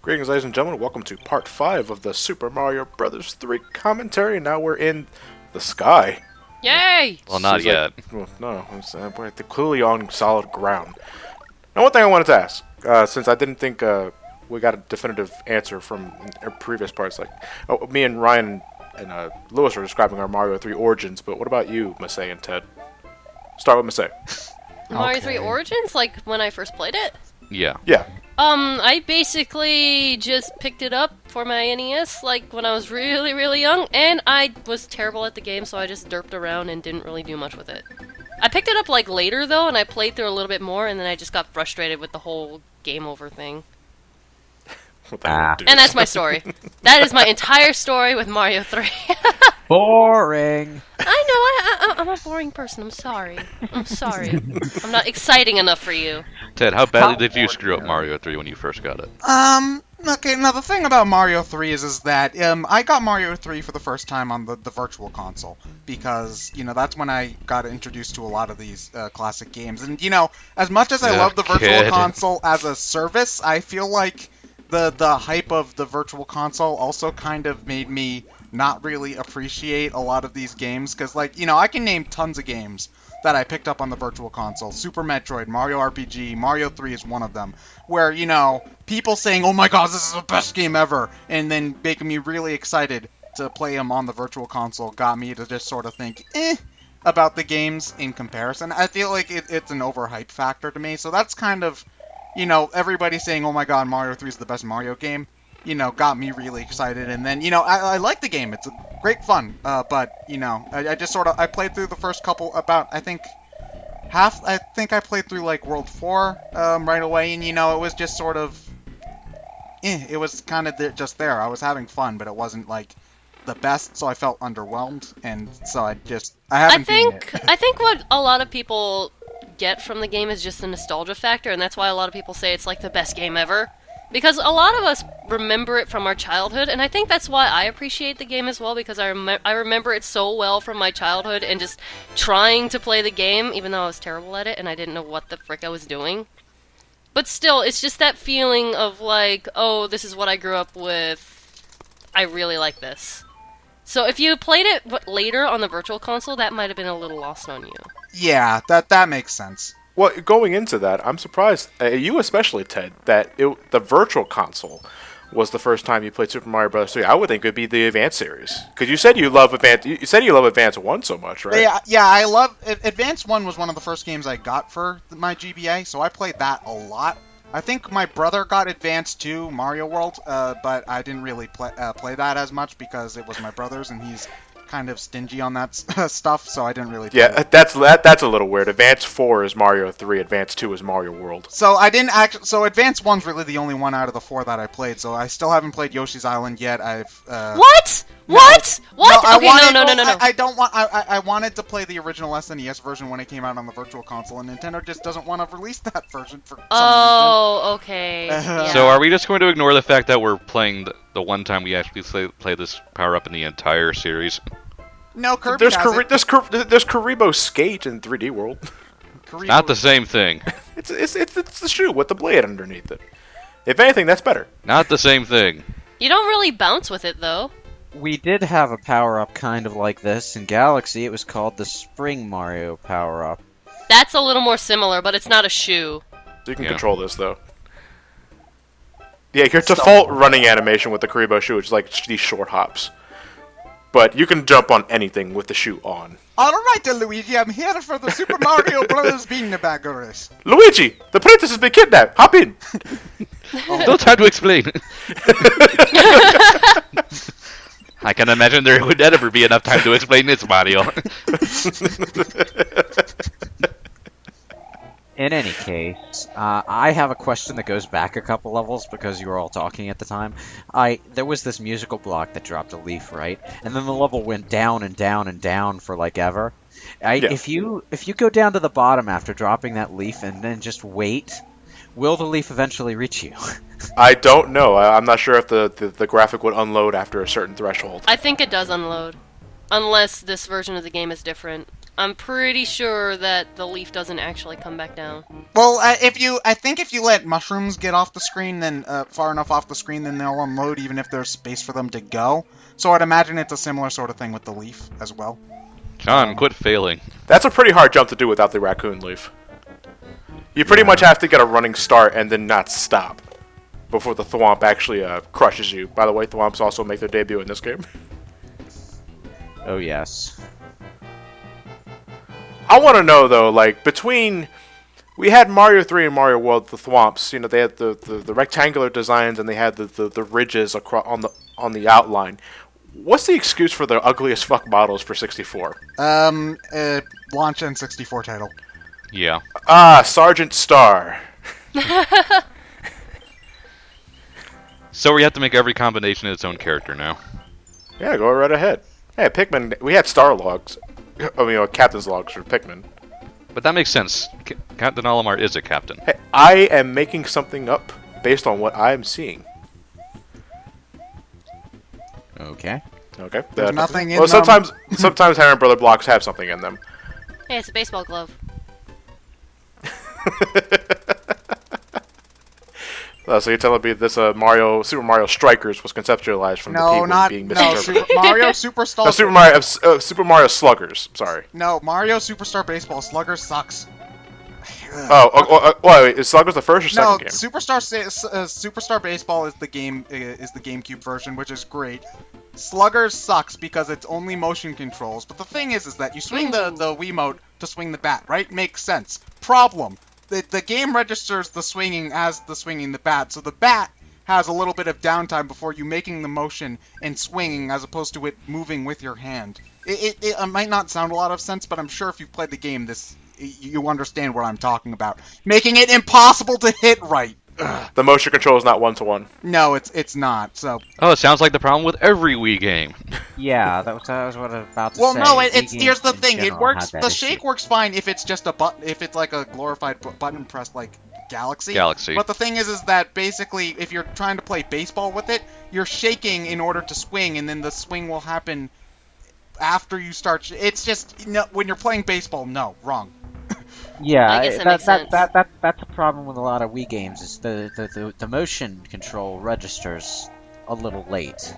Greetings, ladies and gentlemen. Welcome to part 5 of the Super Mario Bros. 3 commentary. Now we're in the sky. Yay! Well, not yet. Well, no, we're clearly on solid ground. Now, one thing I wanted to ask, since I didn't think we got a definitive answer from previous parts, like me and Ryan and Lewis are describing our Mario 3 origins, but what about you, Masae and Ted? Start with Masae. Mario 3 Origins? Like, when I first played it? Yeah. Yeah. I basically just picked it up for my NES, like, when I was really, really young, and I was terrible at the game, so I just derped around and didn't really do much with it. I picked it up, like, later, though, and I played through a little bit more, and then I just got frustrated with the whole game over thing. And that's my story. That is my entire story with Mario 3. Boring. I know, I'm a boring person, I'm sorry. I'm sorry. I'm not exciting enough for you. Ted, how badly did you screw up Mario 3 when you first got it? Okay, now the thing about Mario 3 is that, I got Mario 3 for the first time on the Virtual Console, because, that's when I got introduced to a lot of these, classic games. And, as much as I love the Virtual Console as a service, I feel like the hype of the Virtual Console also kind of made me not really appreciate a lot of these games, because, I can name tons of games that I picked up on the Virtual Console. Super Metroid, Mario RPG, Mario 3 is one of them, where, people saying, oh my god, this is the best game ever, and then making me really excited to play them on the Virtual Console got me to just sort of think, about the games in comparison. I feel like it's an overhyped factor to me, so that's kind of, everybody saying, oh my god, Mario 3 is the best Mario game, got me really excited, and then, I like the game, it's great fun, but, I just sort of, I played through the first couple, I think I played through, World 4, right away, and, it was just sort of, it was kind of just there, I was having fun, but it wasn't, the best, so I felt underwhelmed, and so I haven't beaten it. I think what a lot of people get from the game is just the nostalgia factor, and that's why a lot of people say it's, the best game ever. Because a lot of us remember it from our childhood, and I think that's why I appreciate the game as well, because I remember it so well from my childhood, and just trying to play the game, even though I was terrible at it, and I didn't know what the frick I was doing. But still, it's just that feeling of oh, this is what I grew up with, I really like this. So if you played it later on the Virtual Console, that might have been a little lost on you. Yeah, that makes sense. Well, going into that, I'm surprised, you especially, Ted, that the Virtual Console was the first time you played Super Mario Bros. 3. I would think it would be the Advance series, because you said you love Advance. You said you love Advance 1 so much, right? Yeah, I love Advance 1 was one of the first games I got for my GBA, so I played that a lot. I think my brother got Advance 2, Mario World, but I didn't really play that as much because it was my brother's, and he's kind of stingy on that stuff, so I didn't really play it. That's a little weird. Advance 4 is Mario 3, Advance 2 is Mario World. So so Advance 1's really the only one out of the 4 that I played, so I still haven't played Yoshi's Island yet. What? What? What? No, Okay, no. I don't want. I wanted to play the original SNES version when it came out on the Virtual Console, and Nintendo just doesn't want to release that version for some reason. Oh, okay. Yeah. So are we just going to ignore the fact that we're playing the one time we actually play this power-up in the entire series? No, Kirby There's has Karibo Skate in 3D World. Not the same thing. It's the shoe with the blade underneath it. If anything, that's better. Not the same thing. You don't really bounce with it, though. We did have a power-up kind of like this in Galaxy. It was called the Spring Mario power-up. That's a little more similar, but it's not a shoe. So you can control this, though. Yeah, your default running animation with the Karibo shoe is these short hops. But you can jump on anything with the shoe on. Alright then, Luigi, I'm here for the Super Mario Bros. Bean-a-Bagger race. Luigi, the princess has been kidnapped. Hop in. No time to explain. I can imagine there would never be enough time to explain this, Mario. In any case, I have a question that goes back a couple levels because you were all talking at the time. There was this musical block that dropped a leaf, right? And then the level went down and down and down for ever. If you go down to the bottom after dropping that leaf and then just wait, will the leaf eventually reach you? I don't know. I'm not sure if the graphic would unload after a certain threshold. I think it does unload. Unless this version of the game is different. I'm pretty sure that the leaf doesn't actually come back down. Well, I think if you let mushrooms get off the screen, then far enough off the screen, then they'll unload even if there's space for them to go. So I'd imagine it's a similar sort of thing with the leaf as well. John, quit failing. That's a pretty hard jump to do without the raccoon leaf. You pretty much have to get a running start and then not stop before the thwomp actually crushes you. By the way, thwomps also make their debut in this game. Oh yes. I want to know though, like between we had Mario 3 and Mario World, the thwomps. You know, they had the rectangular designs and they had the ridges across on the outline. What's the excuse for the ugliest fuck models for 64? Launch N64 title. Yeah. Ah, Sergeant Star. So we have to make every combination its own character now. Yeah, go right ahead. Hey, Pikmin, we had star logs. I mean, captain's logs for Pikmin. But that makes sense. Captain Olimar is a captain. Hey, I am making something up based on what I am seeing. Okay. Okay. There's nothing in well, them. sometimes Harry Brother blocks have something in them. Hey, it's a baseball glove. So you're telling me this Super Mario Strikers was conceptualized from the Penguin being misinterpreted? Mario Superstar. No, Super Mario Sluggers. Sorry. No, Mario Superstar Baseball Slugger sucks. Wait, is Sluggers the first or second game? Superstar Baseball is the GameCube version, which is great. Sluggers sucks because it's only motion controls. But the thing is that you swing the Wiimote to swing the bat, right? Makes sense. Problem: the game registers the swinging as the swinging the bat, so the bat has a little bit of downtime before you making the motion and swinging, as opposed to it moving with your hand. It might not sound a lot of sense, but I'm sure if you've played the game, you understand what I'm talking about. Making it impossible to hit right. Ugh. The motion control is not one-to-one. No, it's not. So. Oh, it sounds like the problem with every Wii game. Yeah, that was what I was about to say. Well, no, Wii here's the games in thing. It general works. had The that shake issue. works fine if it's just a button. If it's like a glorified button press like Galaxy. Galaxy. But the thing is that basically, if you're trying to play baseball with it, you're shaking in order to swing, and then the swing will happen after you start. It's just when you're playing baseball. No, wrong. Yeah, I guess that makes sense. that's a problem with a lot of Wii games. Is the motion control registers a little late.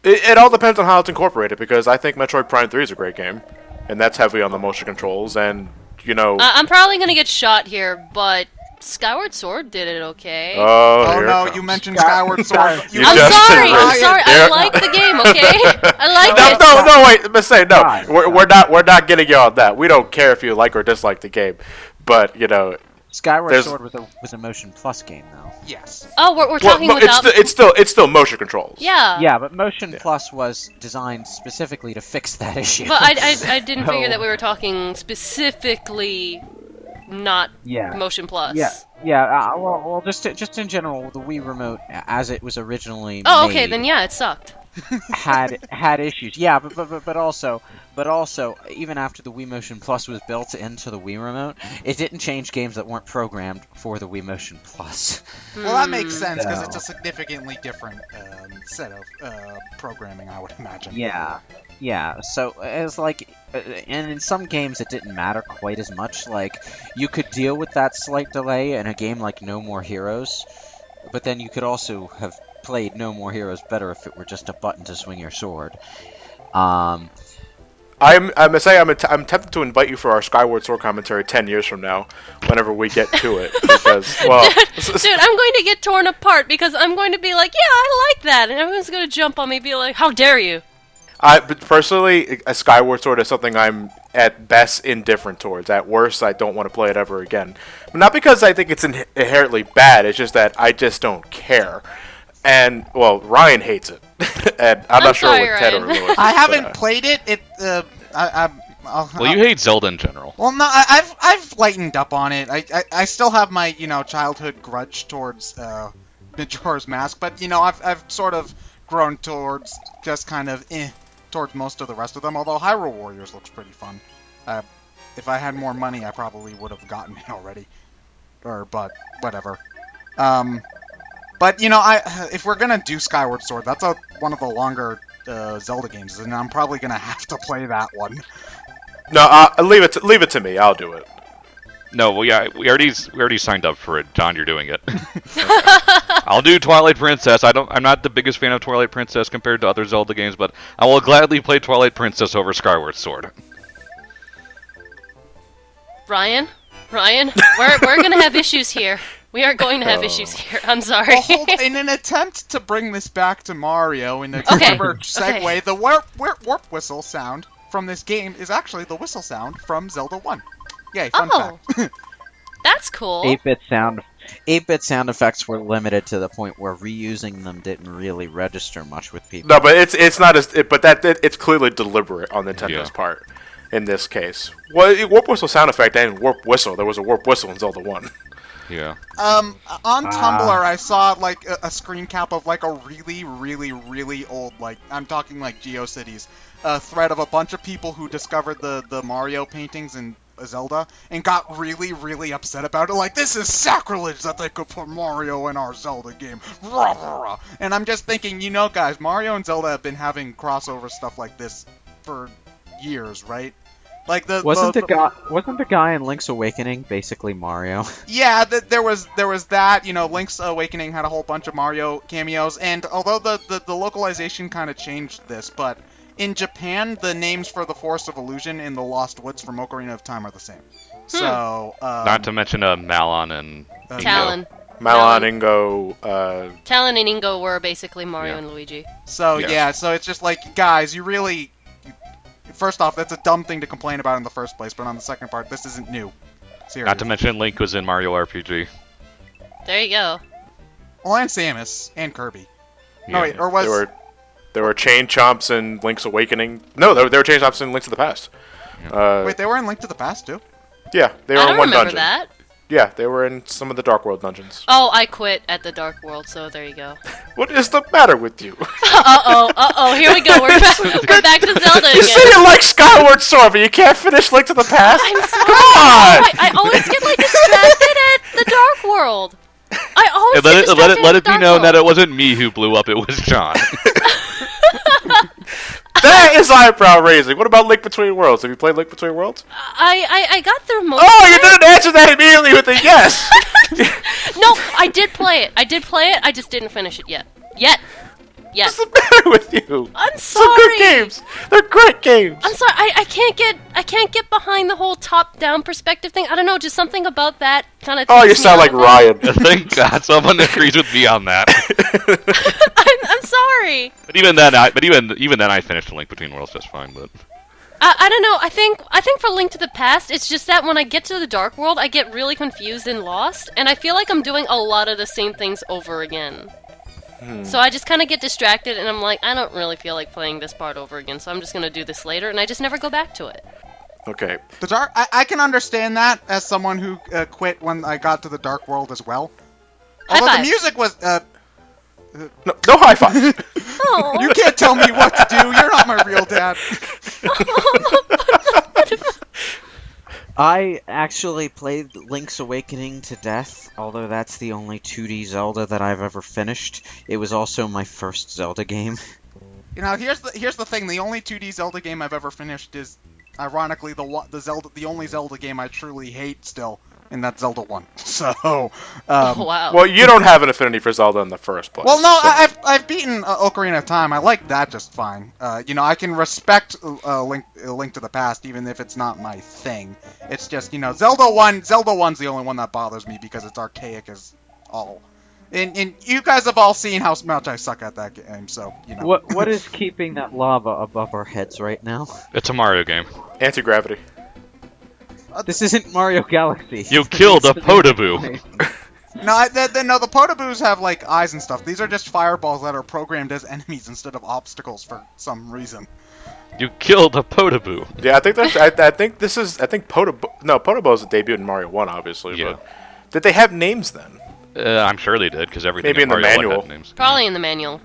It all depends on how it's incorporated, because I think Metroid Prime 3 is a great game, and that's heavy on the motion controls, and, you know... I'm probably gonna get shot here, but Skyward Sword did it okay. Oh here no, it you comes. mentioned Skyward Sword. You I'm just sorry, did I'm it. sorry. I like the game, okay? I like it. No, wait, Mistake, no. God. We're not getting you on that. We don't care if you like or dislike the game, but, you know... Skyward There's- Sword was a motion plus game though. Yes. Oh, we're Well, talking but without. it's still motion controls. Yeah. Yeah, but motion plus was designed specifically to fix that issue. But I didn't figure So- that we were talking specifically not Yeah. motion plus. Yeah. Well, just in general, the Wii remote, as it was originally Oh, made, okay, then yeah, it sucked. had issues. Yeah, but also, even after the Wii Motion Plus was built into the Wii remote, it didn't change games that weren't programmed for the Wii Motion Plus. Well, that makes sense because No. it's a significantly different set of programming, I would imagine. Yeah. So it's like, and in some games it didn't matter quite as much. Like you could deal with that slight delay in a game like No More Heroes, but then you could also have played No More Heroes better if it were just a button to swing your sword. I'm tempted to invite you for our Skyward Sword commentary 10 years from now, whenever we get to it, because, well... Dude, I'm going to get torn apart because I'm going to be like, yeah, I like that, and everyone's going to jump on me and be like, how dare you? But personally, a Skyward Sword is something I'm at best indifferent towards. At worst, I don't want to play it ever again. Not because I think it's inherently bad, it's just that I just don't care. And, well, Ryan hates it. And I'm not sorry, sure what Ted or Ryan. Lewis. I haven't played it. Well, you hate Zelda in general. Well, no, I've lightened up on it. I still have my childhood grudge towards Majora's Mask, but I've sort of grown towards just kind of towards most of the rest of them. Although Hyrule Warriors looks pretty fun. If I had more money, I probably would have gotten it already. But whatever. But if we're gonna do Skyward Sword, that's one of the longer Zelda games, and I'm probably gonna have to play that one. No, leave it to me. I'll do it. No, we already signed up for it. John, you're doing it. I'll do Twilight Princess. I'm not the biggest fan of Twilight Princess compared to other Zelda games, but I will gladly play Twilight Princess over Skyward Sword. Ryan, we're gonna have issues here. We are going to have issues here. I'm sorry. Well, in an attempt to bring this back to Mario in a clever segue, the warp whistle sound from this game is actually the whistle sound from Zelda 1. Yay, fun fact. That's cool. 8-bit sound effects were limited to the point where reusing them didn't really register much with people. No, but it's not as it's clearly deliberate on Nintendo's part in this case. Well, warp whistle sound effect and warp whistle. There was a warp whistle in Zelda 1. Yeah. On Tumblr, I saw like a screen cap of like a really, really, really old, like I'm talking like GeoCities, thread of a bunch of people who discovered the Mario paintings in Zelda and got really, really upset about it. Like, this is sacrilege that they could put Mario in our Zelda game. Rah, rah, rah. And I'm just thinking, guys, Mario and Zelda have been having crossover stuff like this for years, right? Like wasn't the guy in Link's Awakening basically Mario? Yeah, there was that. Link's Awakening had a whole bunch of Mario cameos, and although the localization kind of changed this, but in Japan the names for the Forest of Illusion in the Lost Woods from Ocarina of Time are the same. So not to mention Malon and Talon. Malon, Ingo. Talon and Ingo were basically Mario and Luigi. So so it's just like, guys, you really. First off, that's a dumb thing to complain about in the first place, but on the second part, this isn't new. Seriously. Not to mention Link was in Mario RPG. There you go. Well, and Samus and Kirby. Yeah. No, wait, or was There were chain chomps in Link's Awakening. No, there were chain chomps in Link to the Past. wait, they were in Link to the Past too? Yeah, they were I in don't one remember dungeon. that. Yeah, they were in some of the Dark World dungeons. Oh, I quit at the Dark World, so there you go. What is the matter with you? Here we go. We're back to Zelda You again. say you like Skyward Sword, but you can't finish Link to the Past? I'm sorry. Come on! I always get like distracted at the Dark World. I always Let get it distracted let at it the be Dark known World. that it wasn't me who blew up. It was John. That is eyebrow raising. What about Link Between Worlds? Have you played Link Between Worlds? I got through most. Oh, of you it. didn't answer that immediately with a yes. No, I did play it. I just didn't finish it yet. What's the matter with you? I'm Some good sorry. games. They're great games. I'm sorry. I can't get behind the whole top-down perspective thing. I don't know, just something about that kind of. Oh, you sound like Ryan. Thank God someone agrees with me on that. I'm sorry. But even then, I finished Link Between Worlds just fine. But I don't know. I think for Link to the Past, it's just that when I get to the Dark World, I get really confused and lost, and I feel like I'm doing a lot of the same things over again. So I just kind of get distracted, and I'm like, I don't really feel like playing this part over again, so I'm just going to do this later, and I just never go back to it. Okay. The Dark. I can understand that as someone who quit when I got to the Dark World as well. Although High the five. music was. No high five. Oh. You can't tell me what to do. You're not my real dad. I actually played Link's Awakening to death, although that's the only 2D Zelda that I've ever finished. It was also my first Zelda game. Here's the thing. The only 2D Zelda game I've ever finished is, ironically, the only Zelda game I truly hate still, and that's Zelda 1. So, Oh, wow. Well, you don't have an affinity for Zelda in the first place. well, no, so- I've beaten Ocarina of Time. I like that just fine. I can respect Link to the Past even if it's not my thing. It's just Zelda 1's the only one that bothers me because it's archaic as all. And you guys have all seen how much I suck at that game, so What is keeping that lava above our heads right now? it's a Mario game. Anti-gravity. This isn't Mario Galaxy. You killed a Podoboo. No, the Podoboos have like eyes and stuff. These are just fireballs that are programmed as enemies instead of obstacles for some reason. You killed a Podoboo. Yeah, I think that's. I think this is. I think Podoboo. No, Podoboo is a debut in Mario 1, obviously. Yeah. But did they have names then? I'm sure they did because everything Maybe in the Mario 1 manual. had names. Probably in the manual.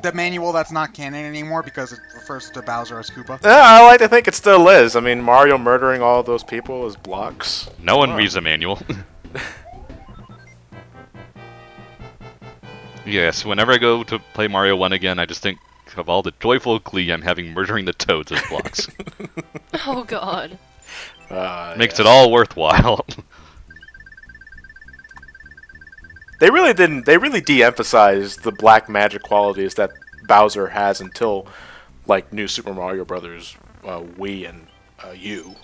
The manual that's not canon anymore because it refers to Bowser as Koopa. I like to think it still is. I mean, Mario murdering all those people as blocks. No one reads the manual. Yes, whenever I go to play Mario 1 again, I just think of all the joyful glee I'm having murdering the toads as blocks. Oh god. Makes it all worthwhile. They really didn't. They really de-emphasized the black magic qualities that Bowser has until like New Super Mario Brothers, Wii and U.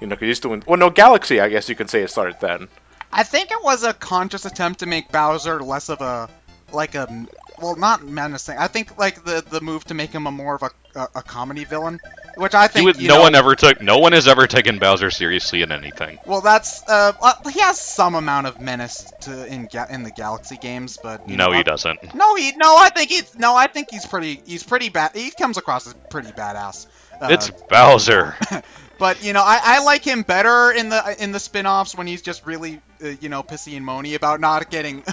You know, 'cause he's doing. Well, no, Galaxy. I guess you can say it started then. I think it was a conscious attempt to make Bowser less of a well, not menacing. I think like the move to make him a more of a comedy villain, which I think no one has ever taken Bowser seriously in anything. Well, that's he has some amount of menace in the Galaxy games, but he doesn't. I think he's pretty bad. He comes across as pretty badass. It's Bowser. But I like him better in the spin-offs when he's just really pissy and moany about not getting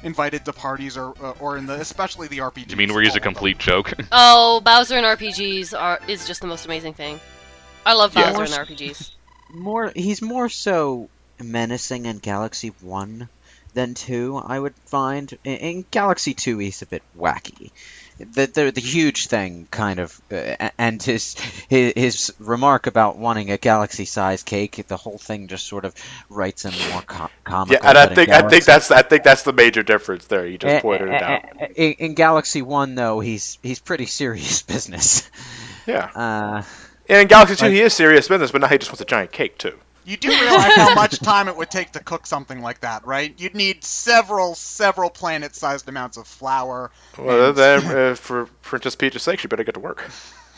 invited to parties or in especially the RPGs. You mean where he's a complete joke? Oh, Bowser in RPGs is just the most amazing thing. I love Bowser in RPGs. He's more so menacing in Galaxy 1 than 2, I would find. In Galaxy 2, he's a bit wacky. The huge thing, kind of, and his remark about wanting a galaxy-sized cake, the whole thing just sort of writes him more comical. Yeah, and I think that's the major difference there. You just pointed it out. In Galaxy 1, though, he's pretty serious business. Yeah. And in Galaxy 2, he is serious business, but now he just wants a giant cake too. You do realize how much time it would take to cook something like that, right? You'd need several planet-sized amounts of flour. Well, then, for Princess Peach's sake, she better get to work.